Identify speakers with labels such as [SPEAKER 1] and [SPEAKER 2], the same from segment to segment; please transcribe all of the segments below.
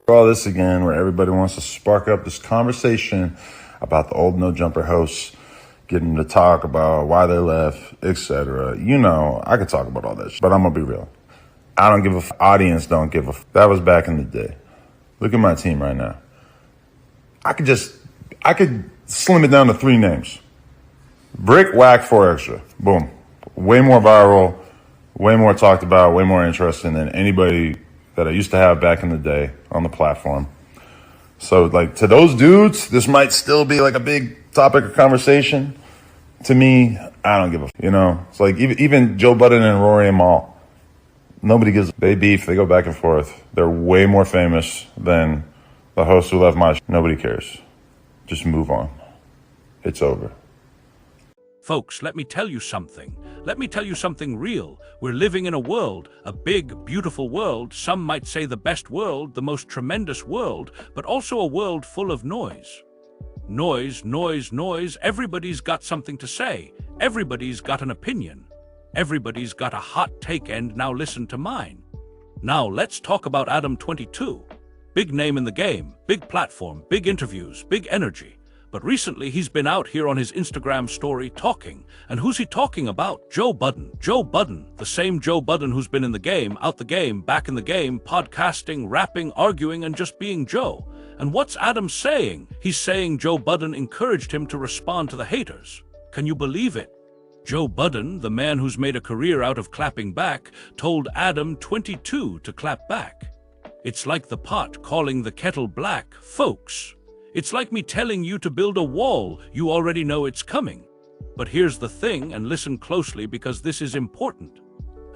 [SPEAKER 1] All this again where everybody wants to spark up this conversation about the old no-jumper hosts, getting them to talk about why they left, etc. You know, I could talk about all that shit, but I'm going to be real. I don't give a audience don't give a That was back in the day. Look at my team right now. I could slim it down to 3 names. Brick, whack, 4 extra. Boom. Way more viral, way more talked about, way more interesting than anybody that I used to have back in the day on the platform. So, like, to those dudes, this might still be like a big topic of conversation. To me, I don't give a you know? It's like even Joe Budden and Rory and Mal. Nobody gives. They beef, they go back and forth. They're way more famous than the host who left my Nobody cares. Just move on. It's over.
[SPEAKER 2] Folks, let me tell you something. Let me tell you something real. We're living in a world, a big, beautiful world. Some might say the best world, the most tremendous world, but also a world full of noise. Noise, noise, noise. Everybody's got something to say. Everybody's got an opinion. Everybody's got a hot take, and now listen to mine. Now let's talk about Adam22. Big name in the game, big platform, big interviews, big energy. But recently, he's been out here on his Instagram story talking. And who's he talking about? Joe Budden. Joe Budden, the same Joe Budden who's been in the game, out the game, back in the game, podcasting, rapping, arguing, and just being Joe. And what's Adam saying? He's saying Joe Budden encouraged him to respond to the haters. Can you believe it? Joe Budden, the man who's made a career out of clapping back, told Adam22 to clap back. It's like the pot calling the kettle black, folks. It's like me telling you to build a wall. You already know it's coming. But here's the thing, and listen closely because this is important.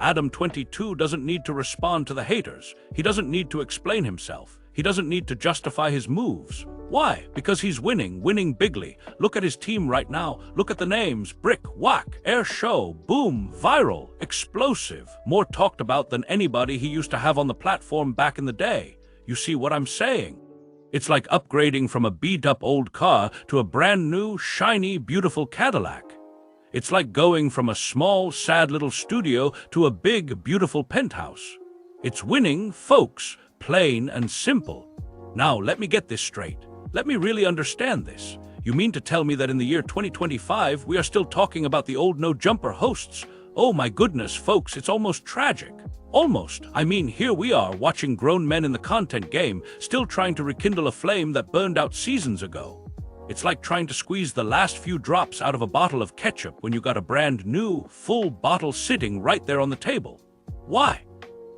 [SPEAKER 2] Adam22 doesn't need to respond to the haters. He doesn't need to explain himself. He doesn't need to justify his moves. Why? Because he's winning bigly. Look at his team right now. Look at the names. Brick, whack, air show, boom, viral, explosive. More talked about than anybody he used to have on the platform back in the day. You see what I'm saying? It's like upgrading from a beat-up old car to a brand new, shiny, beautiful Cadillac. It's like going from a small, sad little studio to a big, beautiful penthouse. It's winning, folks, plain and simple. Now, let me get this straight. Let me really understand this. You mean to tell me that in the year 2025, we are still talking about the old no-jumper hosts? Oh my goodness, folks, it's almost tragic. Almost. I mean, here we are watching grown men in the content game, still trying to rekindle a flame that burned out seasons ago. It's like trying to squeeze the last few drops out of a bottle of ketchup when you got a brand new, full bottle sitting right there on the table. Why?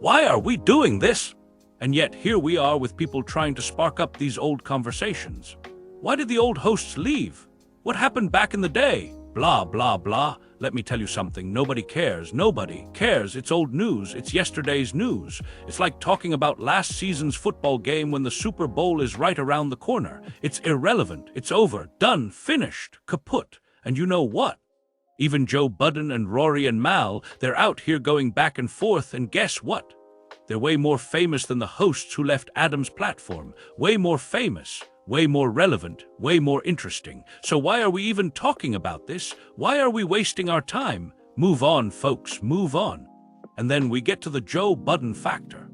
[SPEAKER 2] Why are we doing this? And yet here we are with people trying to spark up these old conversations. Why did the old hosts leave? What happened back in the day? Blah, blah, blah. Let me tell you something. Nobody cares. Nobody cares. It's old news. It's yesterday's news. It's like talking about last season's football game when the Super Bowl is right around the corner. It's irrelevant. It's over. Done. Finished. Kaput. And you know what? Even Joe Budden and Rory and Mal, they're out here going back and forth, and guess what? They're way more famous than the hosts who left Adam's platform. Way more famous. Way more relevant, way more interesting. So why are we even talking about this? Why are we wasting our time? Move on, folks, move on. And then we get to the Joe Budden factor.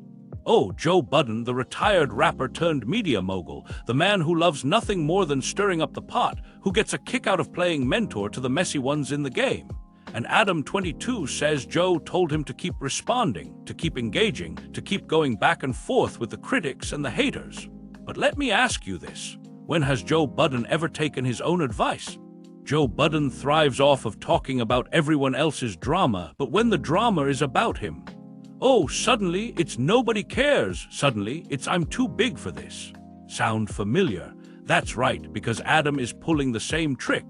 [SPEAKER 2] Oh, Joe Budden, the retired rapper turned media mogul, the man who loves nothing more than stirring up the pot, who gets a kick out of playing mentor to the messy ones in the game. And Adam22 says Joe told him to keep responding, to keep engaging, to keep going back and forth with the critics and the haters. But let me ask you this. When has Joe Budden ever taken his own advice? Joe Budden thrives off of talking about everyone else's drama, but when the drama is about him, oh, suddenly it's nobody cares. Suddenly it's I'm too big for this. Sound familiar? That's right, because Adam is pulling the same trick.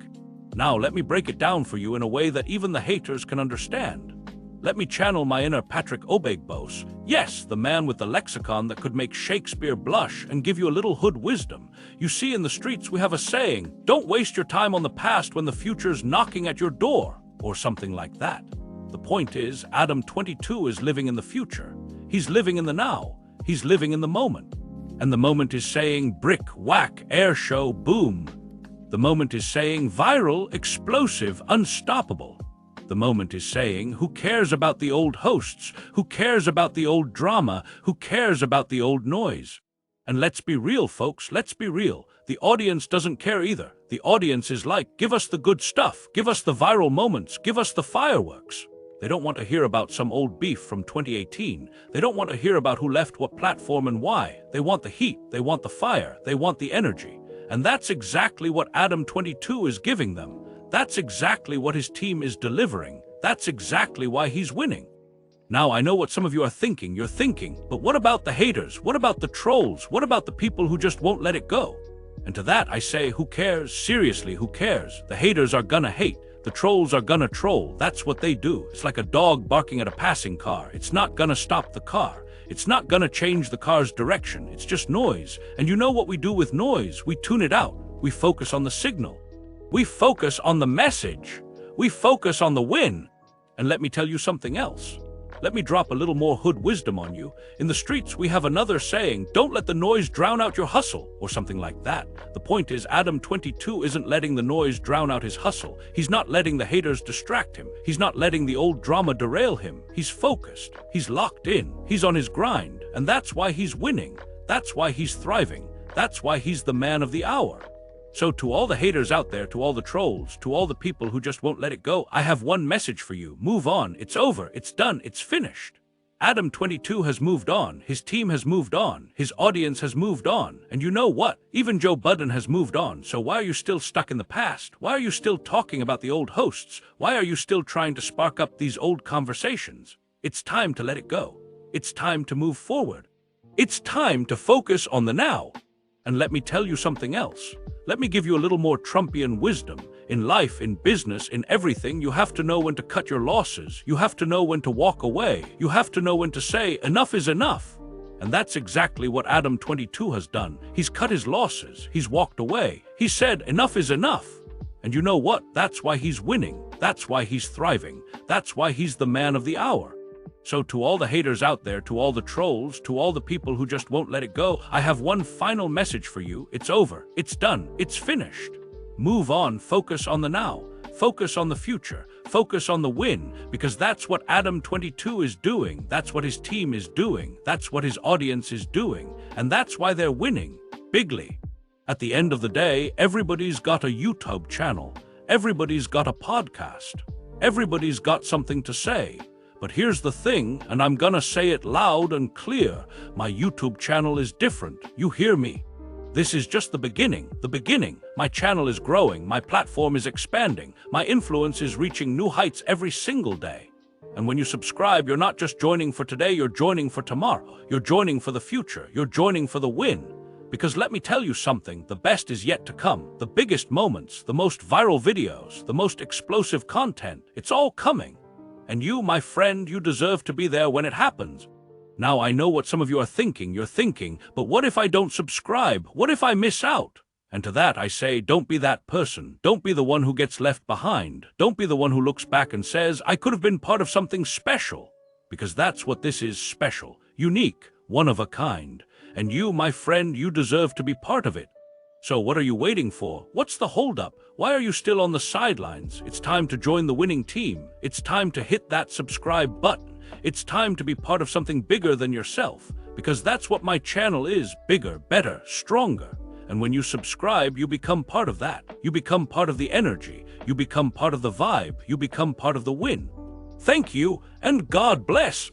[SPEAKER 2] Now let me break it down for you in a way that even the haters can understand. Let me channel my inner Patrick Obegbos. Yes, the man with the lexicon that could make Shakespeare blush and give you a little hood wisdom. You see, in the streets we have a saying, don't waste your time on the past when the future's knocking at your door, or something like that. The point is, Adam22 is living in the future. He's living in the now. He's living in the moment. And the moment is saying brick, whack, air show, boom. The moment is saying viral, explosive, unstoppable. The moment is saying, who cares about the old hosts? Who cares about the old drama? Who cares about the old noise? And let's be real, folks, let's be real. The audience doesn't care either. The audience is like, give us the good stuff, give us the viral moments, give us the fireworks. They don't want to hear about some old beef from 2018. They don't want to hear about who left what platform and why. They want the heat, they want the fire, they want the energy. And that's exactly what Adam22 is giving them. That's exactly what his team is delivering. That's exactly why he's winning. Now, I know what some of you are thinking. You're thinking, but what about the haters? What about the trolls? What about the people who just won't let it go? And to that, I say, who cares? Seriously, who cares? The haters are gonna hate. The trolls are gonna troll. That's what they do. It's like a dog barking at a passing car. It's not gonna stop the car. It's not gonna change the car's direction. It's just noise. And you know what we do with noise? We tune it out. We focus on the signal. We focus on the message. We focus on the win. And let me tell you something else. Let me drop a little more hood wisdom on you. In the streets, we have another saying, don't let the noise drown out your hustle, or something like that. The point is, Adam22 isn't letting the noise drown out his hustle. He's not letting the haters distract him. He's not letting the old drama derail him. He's focused. He's locked in. He's on his grind. And that's why he's winning. That's why he's thriving. That's why he's the man of the hour. So to all the haters out there, to all the trolls, to all the people who just won't let it go, I have one message for you. Move on. It's over. It's done. It's finished. Adam22 has moved on. His team has moved on. His audience has moved on. And you know what? Even Joe Budden has moved on. So why are you still stuck in the past? Why are you still talking about the old hosts? Why are you still trying to spark up these old conversations? It's time to let it go. It's time to move forward. It's time to focus on the now. And let me tell you something else. Let me give you a little more Trumpian wisdom. In life, in business, in everything, you have to know when to cut your losses. You have to know when to walk away. You have to know when to say, enough is enough. And that's exactly what Adam22 has done. He's cut his losses. He's walked away. He said, enough is enough. And you know what? That's why he's winning. That's why he's thriving. That's why he's the man of the hour. So to all the haters out there, to all the trolls, to all the people who just won't let it go, I have one final message for you. It's over. It's done. It's finished. Move on. Focus on the now. Focus on the future. Focus on the win, because that's what Adam22 is doing. That's what his team is doing. That's what his audience is doing. And that's why they're winning bigly. At the end of the day, everybody's got a YouTube channel. Everybody's got a podcast. Everybody's got something to say. But here's the thing, and I'm gonna say it loud and clear. My YouTube channel is different. You hear me? This is just the beginning. The beginning. My channel is growing. My platform is expanding. My influence is reaching new heights every single day. And when you subscribe, you're not just joining for today, you're joining for tomorrow. You're joining for the future. You're joining for the win. Because let me tell you something, the best is yet to come. The biggest moments, the most viral videos, the most explosive content, it's all coming. And you, my friend, you deserve to be there when it happens. Now, I know what some of you are thinking. You're thinking, but what if I don't subscribe? What if I miss out? And to that, I say, don't be that person. Don't be the one who gets left behind. Don't be the one who looks back and says, I could have been part of something special. Because that's what this is, special, unique, one of a kind. And you, my friend, you deserve to be part of it. So what are you waiting for? What's the holdup? Why are you still on the sidelines? It's time to join the winning team. It's time to hit that subscribe button. It's time to be part of something bigger than yourself, because that's what my channel is, bigger, better, stronger. And when you subscribe, you become part of that. You become part of the energy. You become part of the vibe. You become part of the win. Thank you, and God bless.